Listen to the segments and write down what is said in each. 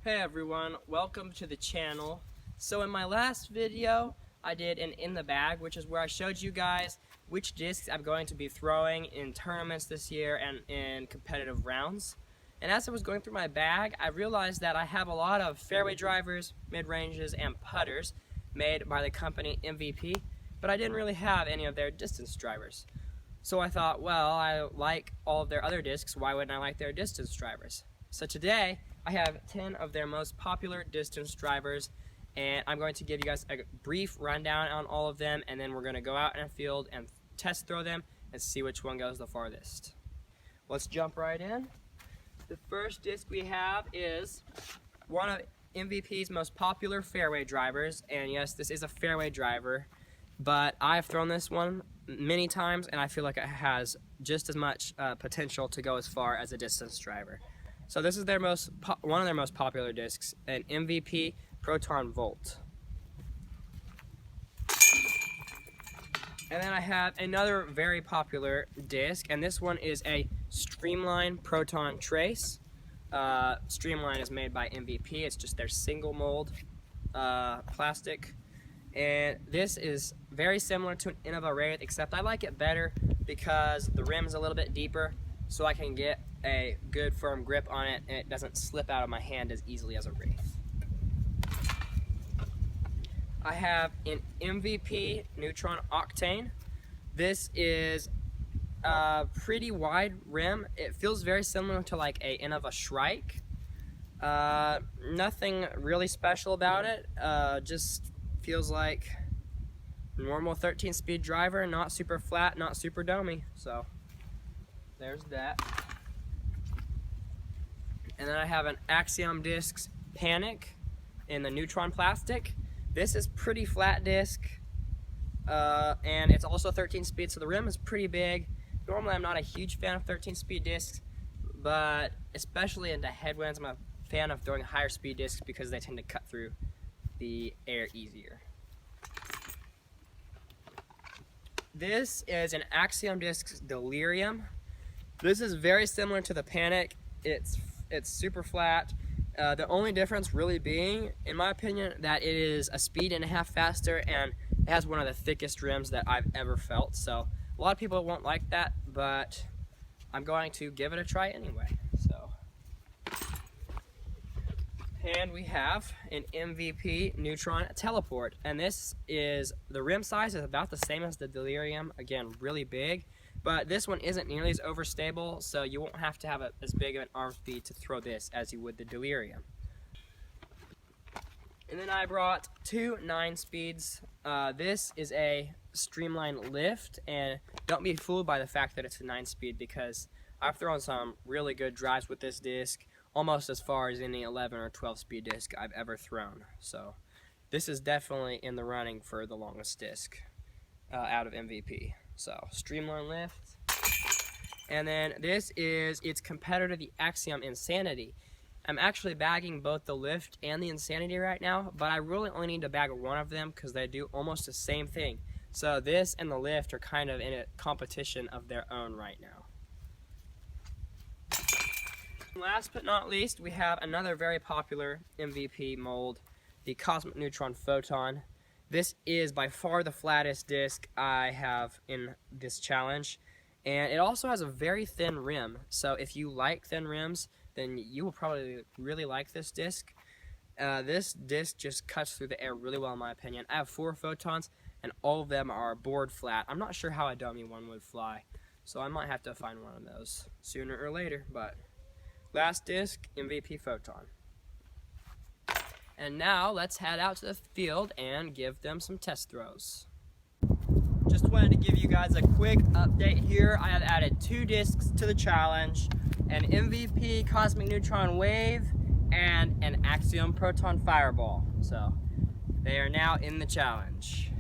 Hey everyone, welcome to the channel. So in my last video, I did an in the bag, which is where I showed you guys which discs I'm going to be throwing in tournaments this year and in competitive rounds. And as I was going through my bag, I realized that I have a lot of fairway drivers, mid-ranges, and putters made by the company MVP, but I didn't really have any of their distance drivers. So I thought, well, I like all of their other discs, why wouldn't I like their distance drivers? So today, I have 10 of their most popular distance drivers, and I'm going to give you guys a brief rundown on all of them, and then we're going to go out in a field and test throw them and see which one goes the farthest. Let's jump right in. The first disc we have is one of MVP's most popular fairway drivers, and yes, this is a fairway driver, but I've thrown this one many times, and I feel like it has just as much potential to go as far as a distance driver. So this is one of their most popular discs, an MVP Proton Volt. And then I have another very popular disc, and this one is a Streamline Proton Trace. Streamline is made by MVP. It's just their single mold plastic. And this is very similar to an Innova Wraith, except I like it better because the rim is a little bit deeper, so I can get a good firm grip on it and it doesn't slip out of my hand as easily as a Wraith. I have an MVP Neutron Octane. This is a pretty wide rim. It feels very similar to like a Innova Shrike. Nothing really special about it. Just feels like normal 13-speed driver, not super flat, not super domey. So there's that. And then I have an Axiom Discs Panic in the Neutron plastic. This is pretty flat disc, and it's also 13-speed, so the rim is pretty big. Normally I'm not a huge fan of 13-speed discs, but especially into headwinds, I'm a fan of throwing higher speed discs because they tend to cut through the air easier. This is an Axiom Discs Delirium. This is very similar to the Panic. It's super flat. The only difference really being, in my opinion, that it is a speed and a half faster and it has one of the thickest rims that I've ever felt. So a lot of people won't like that, but I'm going to give it a try anyway. And we have an MVP Neutron Teleport, and this is, the rim size is about the same as the Delirium, again really big, but this one isn't nearly as overstable, so you won't have to have as big of an arm speed to throw this as you would the Delirium. And then I brought two 9-speeds. This is a Streamline Lift, and don't be fooled by the fact that it's a 9-speed because I've thrown some really good drives with this disc, almost as far as any 11 or 12-speed disc I've ever thrown. So this is definitely in the running for the longest disc out of MVP. So Streamline Lift. And then this is its competitor, the Axiom Insanity. I'm actually bagging both the Lift and the Insanity right now, but I really only need to bag one of them because they do almost the same thing. So this and the Lift are kind of in a competition of their own right now. Last but not least, we have another very popular MVP mold, the Cosmic Neutron Photon. This is by far the flattest disc I have in this challenge, and it also has a very thin rim. So if you like thin rims, then you will probably really like this disc. This disc just cuts through the air really well in my opinion. I have 4 photons, and all of them are board flat. I'm not sure how a dummy one would fly, so I might have to find one of those sooner or later, but last disc, MVP Photon. And now let's head out to the field and give them some test throws. Just wanted to give you guys a quick update here. I have added 2 discs to the challenge, an MVP Cosmic Neutron Wave and an Axiom Proton Fireball. So they are now in the challenge.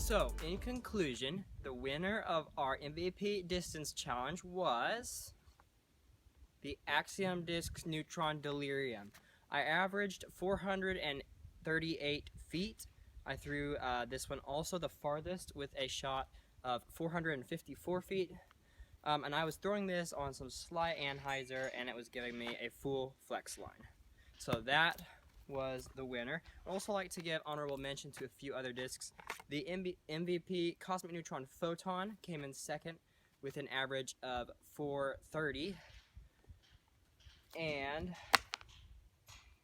So, in conclusion, the winner of our MVP distance challenge was the Axiom Discs Neutron Delirium. I averaged 438 feet. I threw this one also the farthest with a shot of 454 feet. And I was throwing this on some slight anhyzer, and it was giving me a full flex line. So that was the winner. I'd also like to give honorable mention to a few other discs. The MVP Cosmic Neutron Photon came in second with an average of 430. And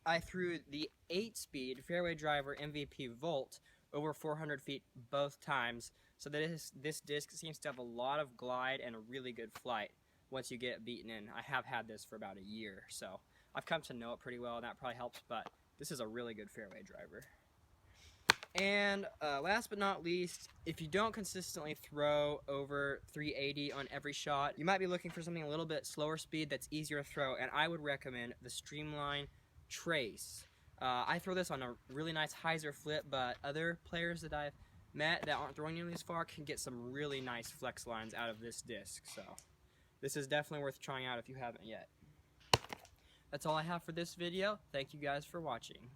I threw the 8-speed Fairway Driver MVP Volt over 400 feet both times. So this disc seems to have a lot of glide and a really good flight once you get beaten in. I have had this for about a year, so I've come to know it pretty well, and that probably helps, but this is a really good fairway driver. And last but not least, if you don't consistently throw over 380 on every shot, you might be looking for something a little bit slower speed that's easier to throw, and I would recommend the Streamline Trace. I throw this on a really nice hyzer flip, but other players that I've met that aren't throwing nearly as far can get some really nice flex lines out of this disc. So this is definitely worth trying out if you haven't yet. That's all I have for this video. Thank you guys for watching.